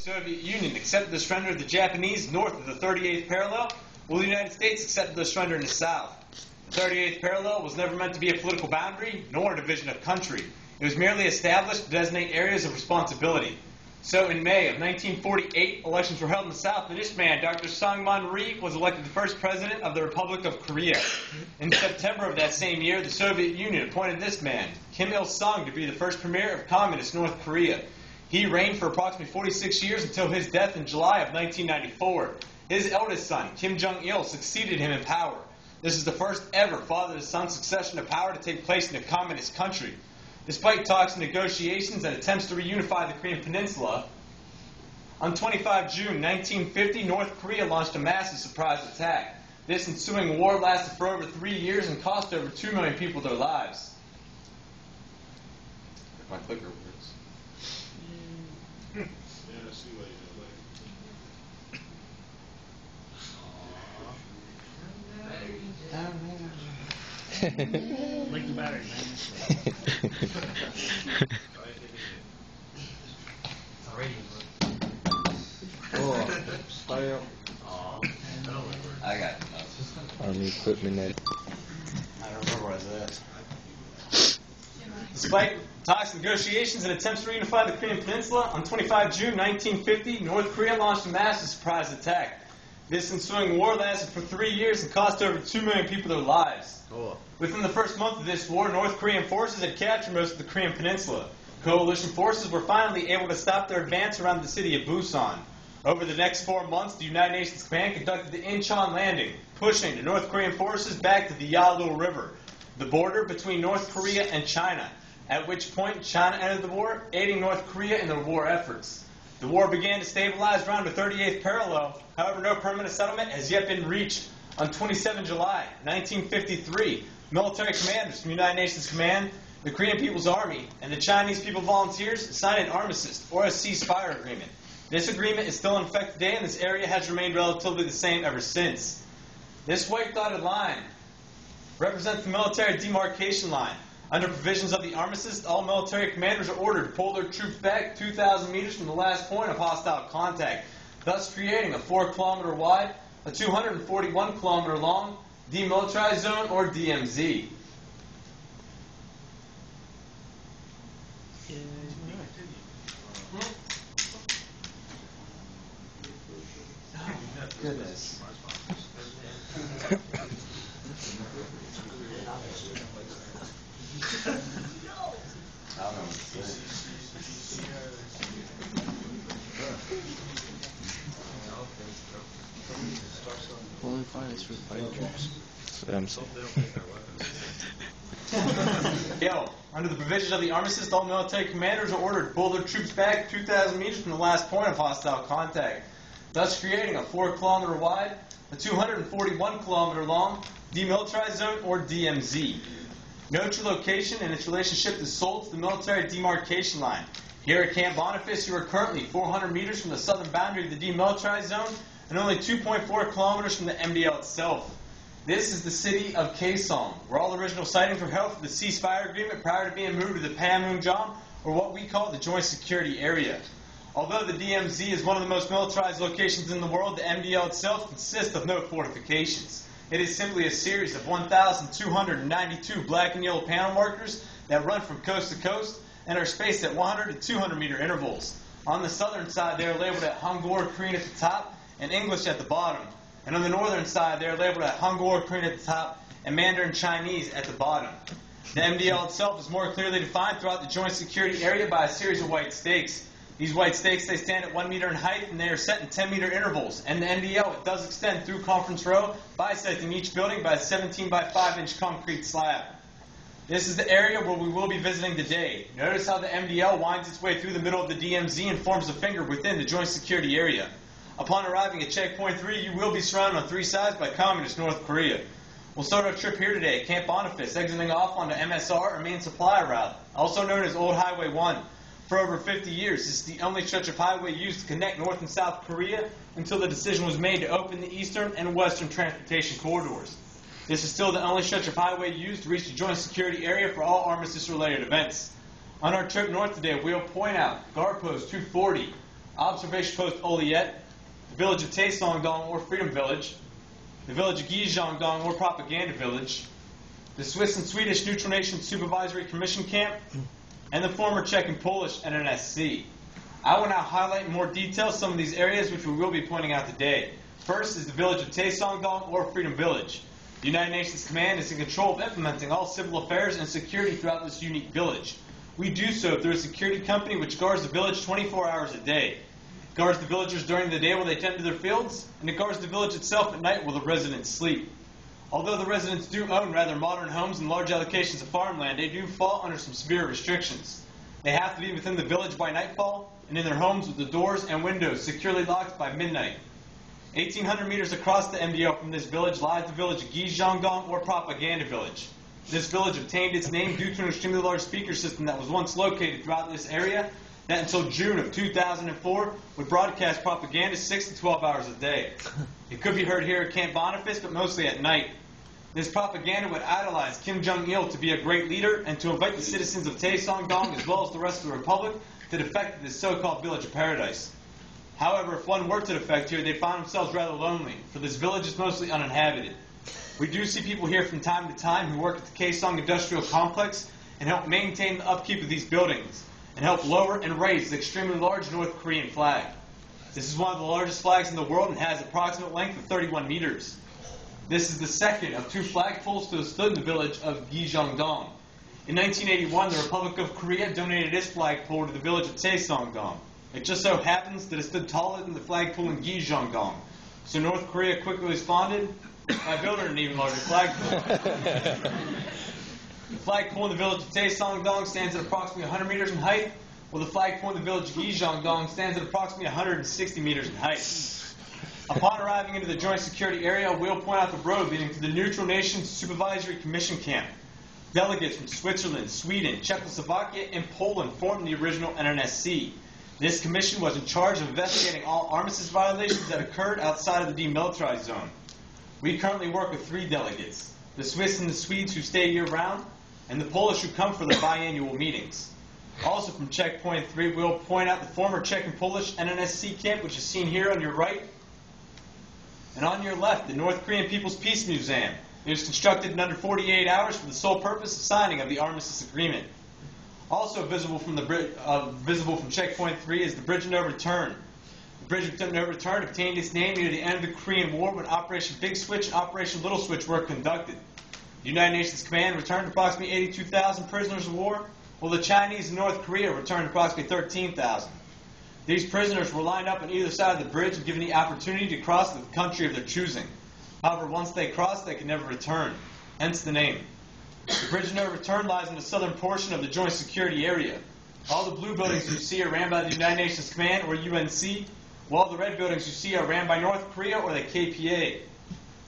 The Soviet Union accepted the surrender of the Japanese north of the 38th parallel, while the United States accepted the surrender in the south. The 38th parallel was never meant to be a political boundary, nor a division of country. It was merely established to designate areas of responsibility. So in May of 1948, elections were held in the south, and this man, Dr. Sangman Rhee, was elected the first president of the Republic of Korea. In September of that same year, the Soviet Union appointed this man, Kim Il-sung, to be the first premier of communist North Korea. He reigned for approximately 46 years until his death in July of 1994. His eldest son, Kim Jong-il, succeeded him in power. This is the first ever father-to-son succession of power to take place in a communist country. Despite talks and negotiations and attempts to reunify the Korean peninsula, on 25 June 1950, North Korea launched a massive surprise attack. This ensuing war lasted for over 3 years and cost over 2 million people their lives. If my clicker works. Like the battery, man. Oh, style. I got it. Army equipment that. I don't remember what I said. Despite talks, negotiations, and attempts to reunify the Korean peninsula, on 25 June 1950, North Korea launched a massive surprise attack. This ensuing war lasted for 3 years and cost over 2 million people their lives. Oh. Within the first month of this war, North Korean forces had captured most of the Korean peninsula. Coalition forces were finally able to stop their advance around the city of Busan. Over the next 4 months, the United Nations Command conducted the Incheon landing, pushing the North Korean forces back to the Yalu River, the border between North Korea and China, at which point China entered the war, aiding North Korea in their war efforts. The war began to stabilize around the 38th parallel. However, no permanent settlement has yet been reached. On 27 July 1953, military commanders from the United Nations Command, the Korean People's Army, and the Chinese People Volunteers signed an armistice, or a ceasefire agreement. This agreement is still in effect today, and this area has remained relatively the same ever since. This white dotted line represents the military demarcation line. Under provisions of the armistice, all military commanders are ordered to pull their troops back 2,000 meters from the last point of hostile contact, thus creating a 4-kilometer wide, a 241-kilometer long Demilitarized Zone, or DMZ. Goodness. I don't know what to say. Only fires for fighting troops. Under the provisions of the armistice, all military commanders are ordered to pull their troops back 2,000 meters from the last point of hostile contact, thus creating a 4-kilometer wide, a 241-kilometer long Demilitarized Zone, or DMZ. Note your location and its relationship to Seoul to the military demarcation line. Here at Camp Boniface, you are currently 400 meters from the southern boundary of the Demilitarized Zone and only 2.4 kilometers from the MDL itself. This is the city of Kaesong, where all original sightings were held for the ceasefire agreement prior to being moved to the Panmunjom, or what we call the Joint Security Area. Although the DMZ is one of the most militarized locations in the world, the MDL itself consists of no fortifications. It is simply a series of 1,292 black and yellow panel markers that run from coast to coast and are spaced at 100 to 200 meter intervals. On the southern side, they are labeled at Hangul Korean at the top and English at the bottom. And on the northern side, they are labeled at Hangul Korean at the top and Mandarin Chinese at the bottom. The MDL itself is more clearly defined throughout the Joint Security Area by a series of white stakes. These white stakes, they stand at 1 meter in height, and they are set in 10-meter intervals. And the MDL, it does extend through Conference Row, bisecting each building by a 17 by 5-inch concrete slab. This is the area where we will be visiting today. Notice how the MDL winds its way through the middle of the DMZ and forms a finger within the Joint Security Area. Upon arriving at Checkpoint 3, you will be surrounded on 3 sides by Communist North Korea. We'll start our trip here today at Camp Boniface, exiting off onto MSR, or Main Supply Route, also known as Old Highway 1. For over 50 years, this is the only stretch of highway used to connect North and South Korea until the decision was made to open the eastern and western transportation corridors. This is still the only stretch of highway used to reach the Joint Security Area for all armistice-related events. On our trip north today, we'll point out Guard Post 240, Observation Post Oliet, the village of Taesongdong or Freedom Village, the village of Gijongdong or Propaganda Village, the Swiss and Swedish Neutral Nations Supervisory Commission Camp, and the former Czech and Polish NNSC. I will now highlight in more detail some of these areas which we will be pointing out today. First is the village of Taesongdong or Freedom Village. The United Nations Command is in control of implementing all civil affairs and security throughout this unique village. We do so through a security company which guards the village 24 hours a day. It guards the villagers during the day while they tend to their fields, and it guards the village itself at night while the residents sleep. Although the residents do own rather modern homes and large allocations of farmland, they do fall under some severe restrictions. They have to be within the village by nightfall and in their homes with the doors and windows securely locked by midnight. 1,800 meters across the MDL from this village lies the village of Gijongdong or Propaganda Village. This village obtained its name due to an extremely large speaker system that was once located throughout this area that until June of 2004 would broadcast propaganda 6 to 12 hours a day. It could be heard here at Camp Boniface, but mostly at night. This propaganda would idolize Kim Jong-il to be a great leader and to invite the citizens of Taesongdong as well as the rest of the republic to defect to this so-called village of paradise. However, if one were to defect here, they'd find themselves rather lonely, for this village is mostly uninhabited. We do see people here from time to time who work at the Kaesong Industrial Complex and help maintain the upkeep of these buildings and help lower and raise the extremely large North Korean flag. This is one of the largest flags in the world and has an approximate length of 31 meters. This is the second of two flagpoles to have stood in the village of Gijongdong. In 1981, the Republic of Korea donated its flagpole to the village of Taesongdong. It just so happens that it stood taller than the flagpole in Gijongdong. So North Korea quickly responded by building an even larger flagpole. The flagpole in the village of Taesongdong stands at approximately 100 meters in height, while the flagpole in the village of Gijongdong stands at approximately 160 meters in height. Upon arriving into the joint security area, we'll point out the road leading to the Neutral Nations Supervisory Commission Camp. Delegates from Switzerland, Sweden, Czechoslovakia, and Poland formed the original NNSC. This commission was in charge of investigating all armistice violations that occurred outside of the Demilitarized Zone. We currently work with 3 delegates, the Swiss and the Swedes who stay year-round, and the Polish who come for the biannual meetings. Also from Checkpoint 3, we'll point out the former Czech and Polish NNSC camp, which is seen here on your right. And on your left, the North Korean People's Peace Museum. It was constructed in under 48 hours for the sole purpose of signing of the armistice agreement. Also visible from Checkpoint 3 is the Bridge of No Return. The Bridge of No Return obtained its name near the end of the Korean War when Operation Big Switch and Operation Little Switch were conducted. The United Nations Command returned approximately 82,000 prisoners of war, while the Chinese and North Korea returned approximately 13,000. These prisoners were lined up on either side of the bridge and given the opportunity to cross to the country of their choosing. However, once they crossed, they could never return, hence the name. The Bridge of No Return lies in the southern portion of the joint security area. All the blue buildings you see are ran by the United Nations Command, or UNC, while the red buildings you see are ran by North Korea, or the KPA.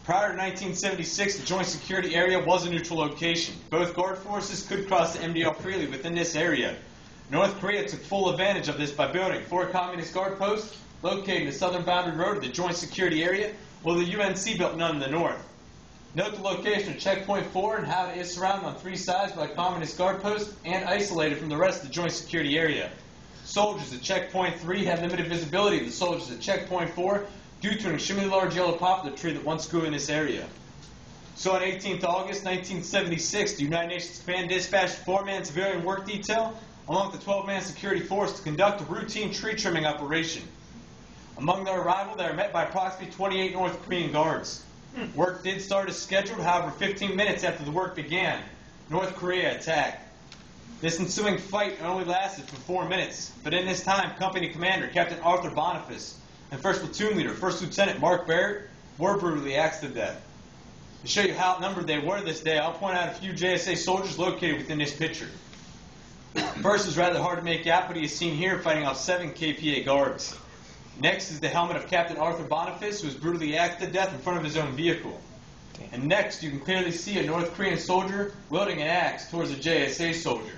Prior to 1976, the joint security area was a neutral location. Both guard forces could cross the MDL freely within this area. North Korea took full advantage of this by building 4 communist guard posts located in the southern boundary road of the joint security area, while the UNC built none in the north. Note the location of Checkpoint 4 and how it is surrounded on 3 sides by communist guard posts and isolated from the rest of the joint security area. Soldiers at Checkpoint 3 had limited visibility of the soldiers at Checkpoint 4 due to an extremely large yellow poplar tree that once grew in this area. So on 18th August 1976, the United Nations Command dispatched a 4-man civilian work detail along with a 12-man security force to conduct a routine tree trimming operation. Among their arrival, they were met by approximately 28 North Korean guards. Work did start as scheduled, however, 15 minutes after the work began, North Korea attacked. This ensuing fight only lasted for 4 minutes, but in this time, Company Commander Captain Arthur Boniface and First Platoon Leader First Lieutenant Mark Barrett were brutally axed to death. To show you how outnumbered they were this day, I'll point out a few JSA soldiers located within this picture. First is rather hard to make out, but he is seen here fighting off 7 KPA guards. Next is the helmet of Captain Arthur Boniface, who was brutally axed to death in front of his own vehicle. And next, you can clearly see a North Korean soldier wielding an axe towards a JSA soldier.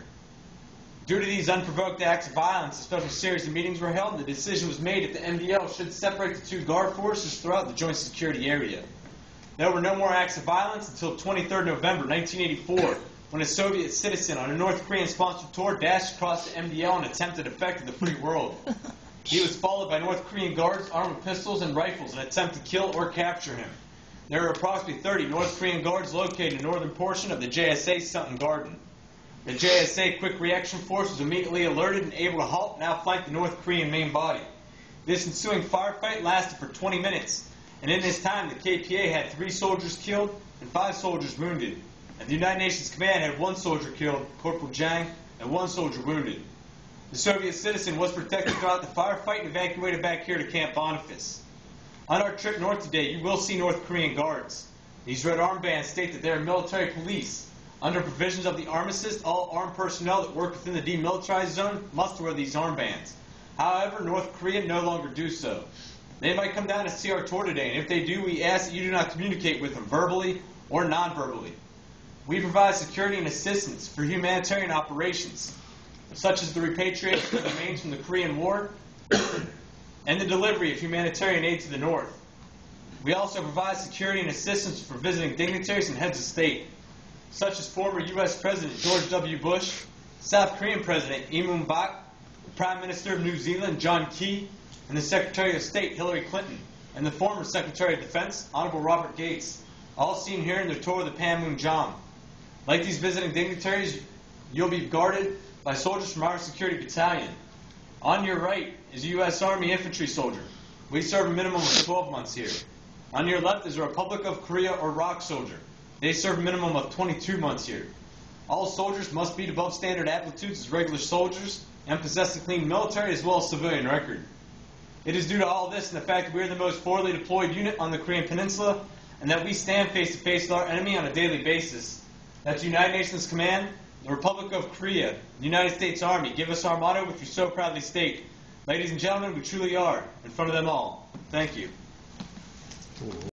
Due to these unprovoked acts of violence, a special series of meetings were held, and the decision was made if the MDL should separate the 2 guard forces throughout the joint security area. There were no more acts of violence until 23rd November 1984, when a Soviet citizen on a North Korean-sponsored tour dashed across the MDL and attempted to defect to the free world. He was followed by North Korean guards armed with pistols and rifles in an attempt to kill or capture him. There are approximately 30 North Korean guards located in the northern portion of the JSA Sutton Garden. The JSA Quick Reaction Force was immediately alerted and able to halt and outflank the North Korean main body. This ensuing firefight lasted for 20 minutes, and in this time the KPA had 3 soldiers killed and 5 soldiers wounded, and the United Nations Command had 1 soldier killed, Corporal Jang, and 1 soldier wounded. The Soviet citizen was protected throughout the firefight and evacuated back here to Camp Boniface. On our trip north today, you will see North Korean guards. These red armbands state that they are military police. Under provisions of the armistice, all armed personnel that work within the Demilitarized Zone must wear these armbands. However, North Korea no longer do so. They might come down to see our tour today, and if they do, we ask that you do not communicate with them verbally or non-verbally. We provide security and assistance for humanitarian operations, such as the repatriation of the remains from the Korean War and the delivery of humanitarian aid to the north. We also provide security and assistance for visiting dignitaries and heads of state, such as former U.S. President George W. Bush, South Korean President Lee Myung-bak, the Prime Minister of New Zealand John Key, and the Secretary of State Hillary Clinton, and the former Secretary of Defense Honorable Robert Gates, all seen here in their tour of the Panmunjom. Like these visiting dignitaries, you'll be guarded by soldiers from our security battalion. On your right is a U.S. Army infantry soldier. We serve a minimum of 12 months here. On your left is a Republic of Korea or ROK soldier. They serve a minimum of 22 months here. All soldiers must beat above standard aptitudes as regular soldiers and possess a clean military as well as civilian record. It is due to all this and the fact that we are the most forwardly deployed unit on the Korean Peninsula and that we stand face to face with our enemy on a daily basis. That the United Nations Command, the Republic of Korea, the United States Army give us our motto, which we so proudly state. Ladies and gentlemen, we truly are in front of them all. Thank you.